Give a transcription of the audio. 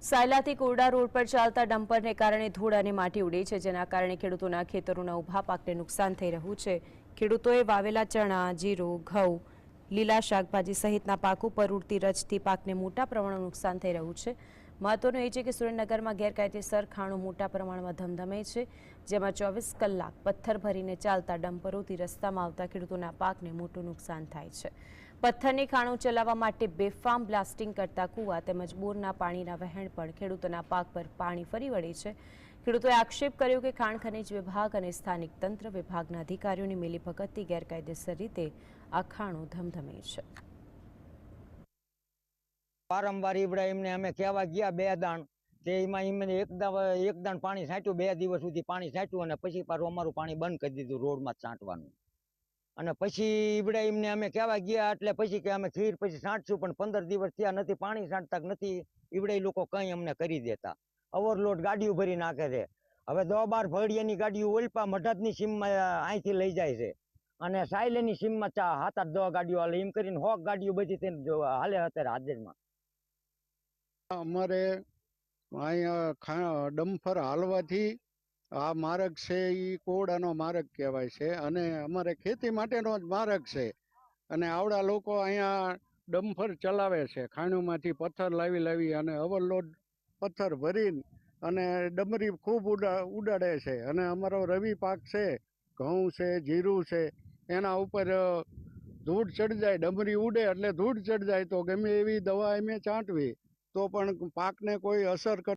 સાયલાથી કોરડા road પર ચાલતા ડમ્પરને કારણે ધૂળ અને માટી ઉડે છે, જેના કારણે ખેડૂતોના ખેતરોના ઊભા પાકને નુકસાન થઈ રહ્યું છે। ખેડૂતોએ વાવેલા ચણા, જીરું, ઘઉં, લીલા શાકભાજી સહિતના પાક ઉપર ઉડતી રજથી પાકને મોટા પ્રમાણમાં નુકસાન થઈ રહ્યું છે। મહત્વનું એ છે કે સુરેન્દ્રનગરમાં ગેરકાયદેસર ખાણો મોટા પ્રમાણમાં ધમધમે છે, જેમાં 24 કલાક પથ્થર ભરીને ચાલતા ડમ્પરોથી રસ્તામાં આવતા ખેડૂતોના પાકને મોટું નુકસાન થાય છે। પથ્થરની ખાણો ચલાવવા માટે બેફામ બ્લાસ્ટિંગ કરતા કૂવા તેમજ બોરના પાણીના વહેણ પણ ખેડૂતોના પાક પર પાણી ફરી વળે છે। ખેડૂતોએ આક્ષેપ કર્યો કે ખાણ ખનિજ વિભાગ અને સ્થાનિક તંત્ર વિભાગના અધિકારીઓની મિલીભગતથી ગેરકાયદેસર રીતે આ ખાણો ધમધમે છે। વારંવાર ઇબ્રાહીમને અમે કહેવા ગયા 2 દાણ તે એમાં એમને એક દાણ પાણી છાંટ્યું, 2 દિવસ સુધી પાણી છાંટ્યું અને પછી પાછું અમારું પાણી બંધ કરી દીધું રોડમાં છાંટવાનું। અને પછી ઇબ્રાહીમને અમે કહેવા ગયા એટલે પછી કે અમે ખીર પછી છાંટશું, પણ 15 દિવસ થયા નથી પાણી છાંટતા નથી ઇબ્રાહી લોકો કંઈ અમને કરી દેતા। ઓવરલોડ ગાડીઓ ભરી નાખે છે। હવે 10-12 ભળિયાની ગાડીઓ ઓલપા મઢાતની સીમમાં અહીંથી લઈ જાય છે અને સાયલેની સીમમાં 7-8-10 ગાડીઓ હાલે, એમ કરીને 100 ગાડીઓ બધી હાલે અત્યારે હાજરમાં। અમારે અહીંયા ડમ્ફર હાલવાથી આ માર્ગ છે એ કોરડાનો માર્ગ કહેવાય છે અને અમારે ખેતી માટેનો જ માર્ગ છે। અને આવડા લોકો અહીંયા ડમ્ફર ચલાવે છે, ખાણોમાંથી પથ્થર લાવી અને ઓવરલોડ પથ્થર ભરીને અને ડમરી ખૂબ ઉડાડે છે। અને અમારો રવિ પાક છે, ઘઉં છે, જીરું છે, એના ઉપર ધૂળ ચડી જાય, ડમરી ઉડે એટલે ધૂળ ચડી જાય તો ગમે એવી દવા અમે છાંટવી તો પણ પાકને કોઈ અસર